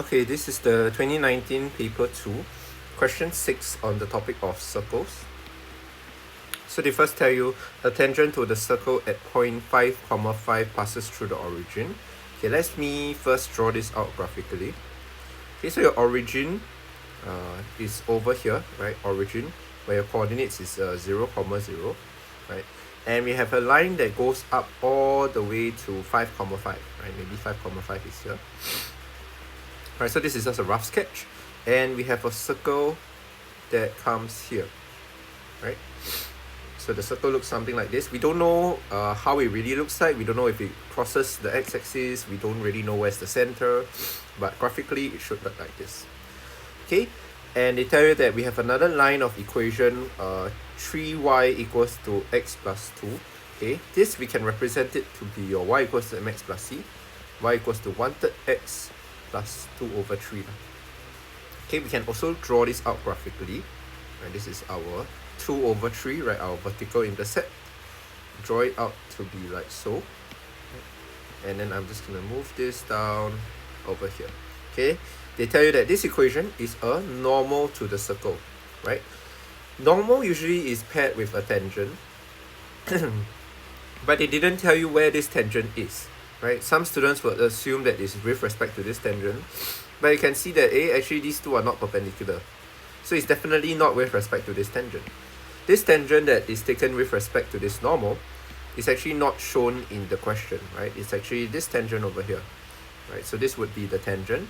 Okay, this is the 2019 paper 2, question 6 on the topic of circles. So they first tell you a tangent to the circle at point 5, 5 passes through the origin. Okay, let me first draw this out graphically. Okay, so your origin is over here, right? Origin, where your coordinates is 0, 0, right? And we have a line that goes up all the way to 5, 5, right? Maybe 5, 5 is here. Right, so this is just a rough sketch, and we have a circle that comes here, right? So the circle looks something like this. We don't know how it really looks like. We don't know if it crosses the x-axis. We don't really know where's the center, but graphically it should look like this. Okay, and they tell you that we have another line of equation, 3y equals to x plus 2. Okay, this we can represent it to be your y equals to mx plus c, y equals to 1/3 x plus 2/3. Okay, we can also draw this out graphically. Right, this is our 2/3, right, our vertical intercept. Draw it out to be like so. And then I'm just going to move this down over here. Okay, they tell you that this equation is a normal to the circle, right? Normal usually is paired with a tangent, but they didn't tell you where this tangent is. Right, some students would assume that it's with respect to this tangent, but you can see that actually these two are not perpendicular, so it's definitely not with respect to this tangent. This tangent that is taken with respect to this normal is actually not shown in the question, right? It's actually this tangent over here, right? So this would be the tangent,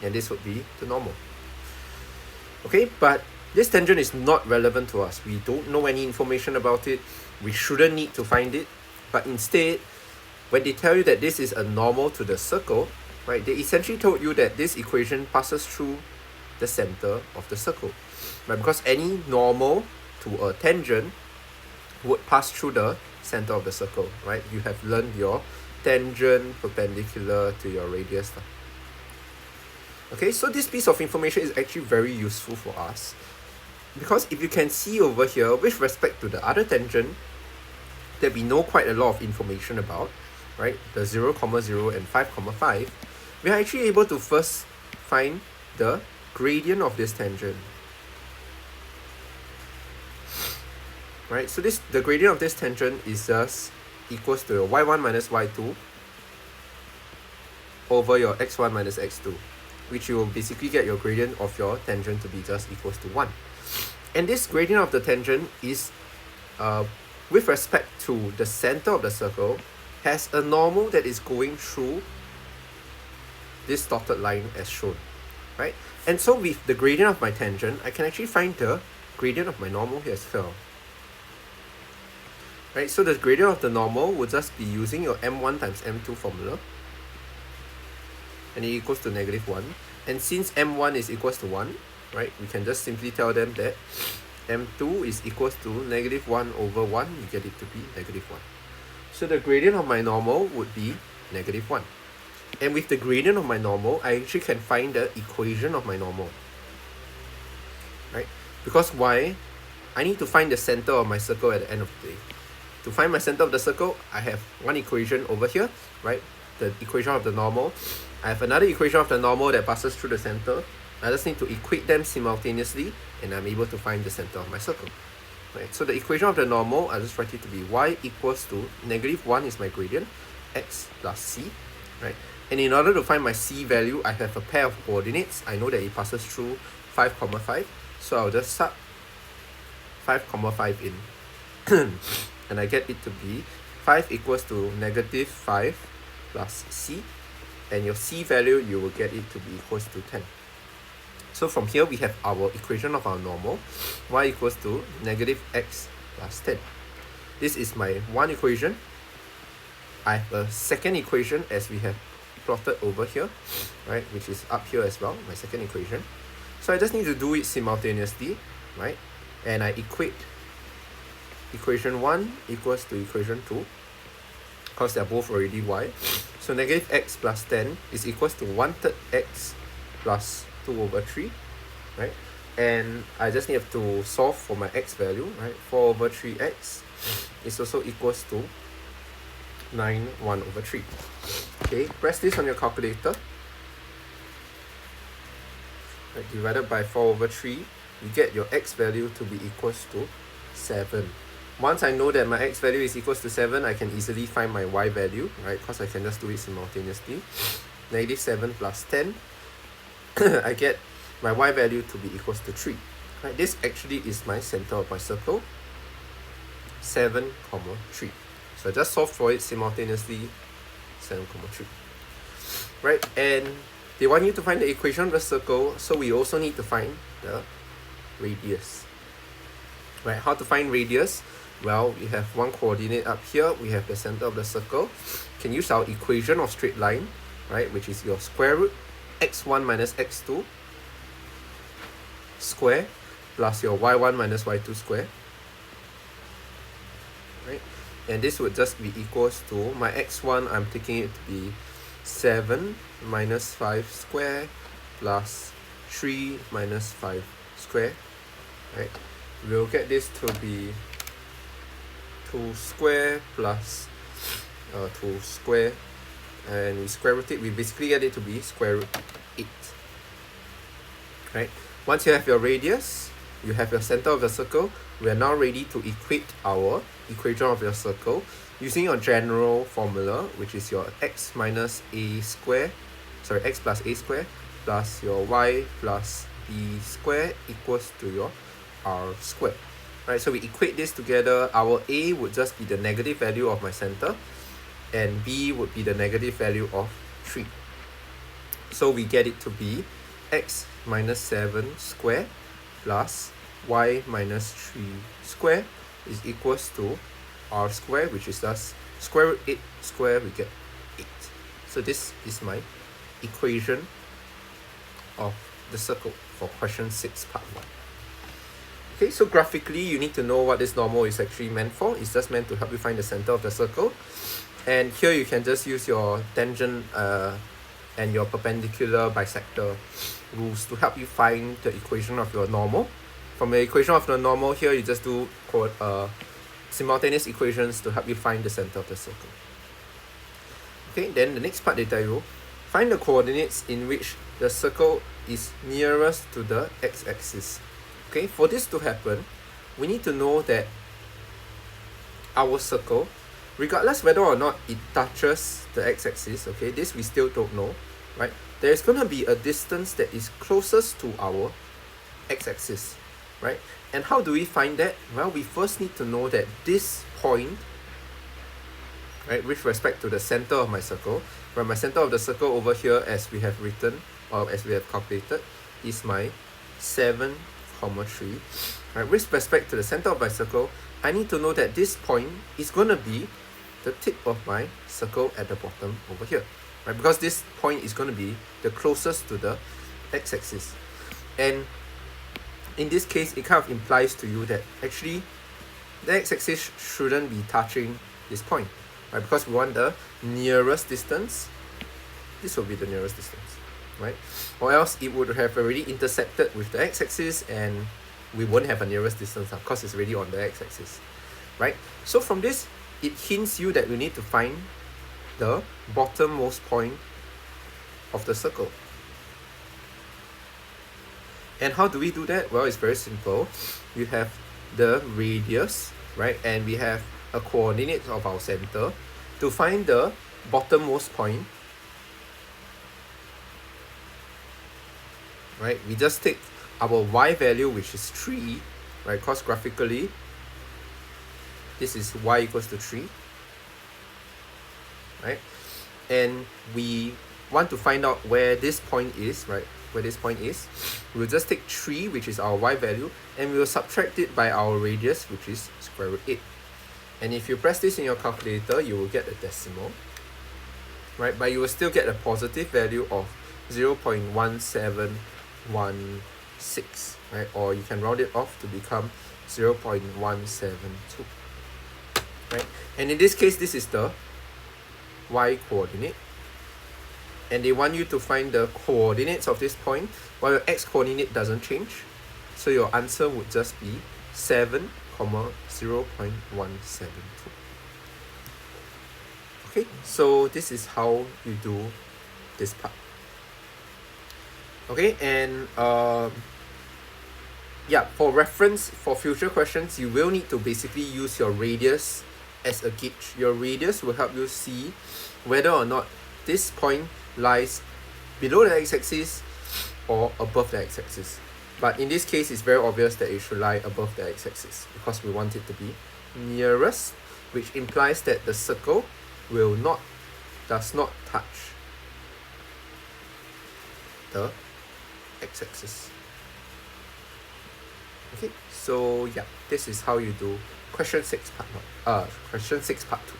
and this would be the normal. Okay, but this tangent is not relevant to us. We don't know any information about it. We shouldn't need to find it, but instead, when they tell you that this is a normal to the circle, right, they essentially told you that this equation passes through the center of the circle, right? Because any normal to a tangent would pass through the center of the circle, right? You have learned your tangent perpendicular to your radius. Okay, so this piece of information is actually very useful for us, because if you can see over here, with respect to the other tangent that we know quite a lot of information about, right, the 0, 0 and 5, 5, we are actually able to first find the gradient of this tangent. Right, so the gradient of this tangent is just equals to your y1 minus y2 over your x1 minus x2, which you will basically get your gradient of your tangent to be just equals to 1. And this gradient of the tangent is with respect to the center of the circle, has a normal that is going through this dotted line as shown, right? And so with the gradient of my tangent, I can actually find the gradient of my normal here as well. Right, so the gradient of the normal would just be using your m1 times m2 formula, and it equals to -1. And since m1 is equals to 1, right, we can just simply tell them that m2 is equals to -1 over 1, you get it to be -1. So the gradient of my normal would be -1. And with the gradient of my normal, I actually can find the equation of my normal. Right? Because why? I need to find the center of my circle at the end of the day. To find my center of the circle, I have one equation over here, right? The equation of the normal. I have another equation of the normal that passes through the center. I just need to equate them simultaneously, and I'm able to find the center of my circle. Right, so the equation of the normal, I'll just write it to be y equals to -1 is my gradient, x plus c, right? And in order to find my c value, I have a pair of coordinates. I know that it passes through 5, 5, so I'll just sub 5, 5 in. And I get it to be 5 equals to -5 plus c, and your c value, you will get it to be equals to 10. So from here, we have our equation of our normal, y equals to -x plus 10. This is my one equation. I have a second equation as we have plotted over here, right, which is up here as well, my second equation. So I just need to do it simultaneously, right, and I equate equation 1 equals to equation 2, because they're both already y. So -x plus 10 is equals to 1/3 x plus 2/3, right? And I just need to solve for my x value, right? 4/3x is also equals to 9, 1/3. Okay, press this on your calculator. right, divided by 4 over 3, you get your x value to be equals to 7. Once I know that my x value is equals to 7, I can easily find my y value, right? Because I can just do it simultaneously. Negative 7 plus 10, I get my y value to be equals to 3. Right? This actually is my center of my circle, 7, 3. So I just solve for it simultaneously, 7, 3. Right? And they want you to find the equation of the circle, so we also need to find the radius. Right? How to find radius? Well, we have one coordinate up here, we have the center of the circle. Can use our equation of straight line, right, which is your square root x1 minus x2 square plus your y1 minus y2 square, right? And this would just be equals to my x1, I'm taking it to be 7 minus 5 square plus 3 minus 5 square, right? We'll get this to be 2 square plus 2 square, and we square root it, we basically get it to be square root 8. Right? Once you have your radius, you have your center of the circle, we are now ready to equate our equation of your circle using your general formula, which is your x minus a square, sorry, x plus a square plus your y plus b square equals to your r square. Right, so we equate this together. Our a would just be the negative value of my center, and b would be the negative value of 3. So we get it to be x minus 7 square plus y minus 3 square is equals to r square, which is thus square root 8 square, we get 8. So this is my equation of the circle for question 6 part 1. Okay, so graphically you need to know what this normal is actually meant for. It's just meant to help you find the center of the circle. And here you can just use your tangent and your perpendicular bisector rules to help you find the equation of your normal. From the equation of the normal, here you just do simultaneous equations to help you find the center of the circle. Okay, then the next part they tell you, find the coordinates in which the circle is nearest to the x-axis. Okay, for this to happen, we need to know that our circle, regardless whether or not it touches the x-axis, okay, this we still don't know, right? There's going to be a distance that is closest to our x-axis, right? And how do we find that? Well, we first need to know that this point, right, with respect to the center of my circle, where my center of the circle over here, as we have written, or as we have calculated, is my 7, 3. Right, with respect to the center of my circle, I need to know that this point is going to be the tip of my circle at the bottom over here, right? Because this point is going to be the closest to the x-axis. And in this case, it kind of implies to you that actually the x-axis shouldn't be touching this point, right? Because we want the nearest distance. This will be the nearest distance, right? Or else it would have already intersected with the x-axis and we won't have a nearest distance because it's already on the x-axis, right? So from this, it hints you that we need to find the bottommost point of the circle. And how do we do that? Well, it's very simple. You have the radius, right? And we have a coordinate of our center. To find the bottommost point, right, we just take our y value, which is 3, right? Because graphically, this is y equals to 3, right? And we want to find out where this point is, right? Where this point is. We'll just take 3, which is our y value, and we'll subtract it by our radius, which is square root 8. And if you press this in your calculator, you will get a decimal, right? But you will still get a positive value of 0.1716, right? Or you can round it off to become 0.172, right? And in this case, this is the y coordinate, and they want you to find the coordinates of this point, while your x coordinate doesn't change. So your answer would just be 7, 0.172. Okay, so this is how you do this part. Okay, and yeah, for reference for future questions, you will need to basically use your radius as a gauge. Your radius will help you see whether or not this point lies below the x-axis or above the x-axis. But in this case, it's very obvious that it should lie above the x-axis because we want it to be nearest, which implies that the circle does not touch the x-axis. Okay, so yeah, this is how you do question 6 part 2.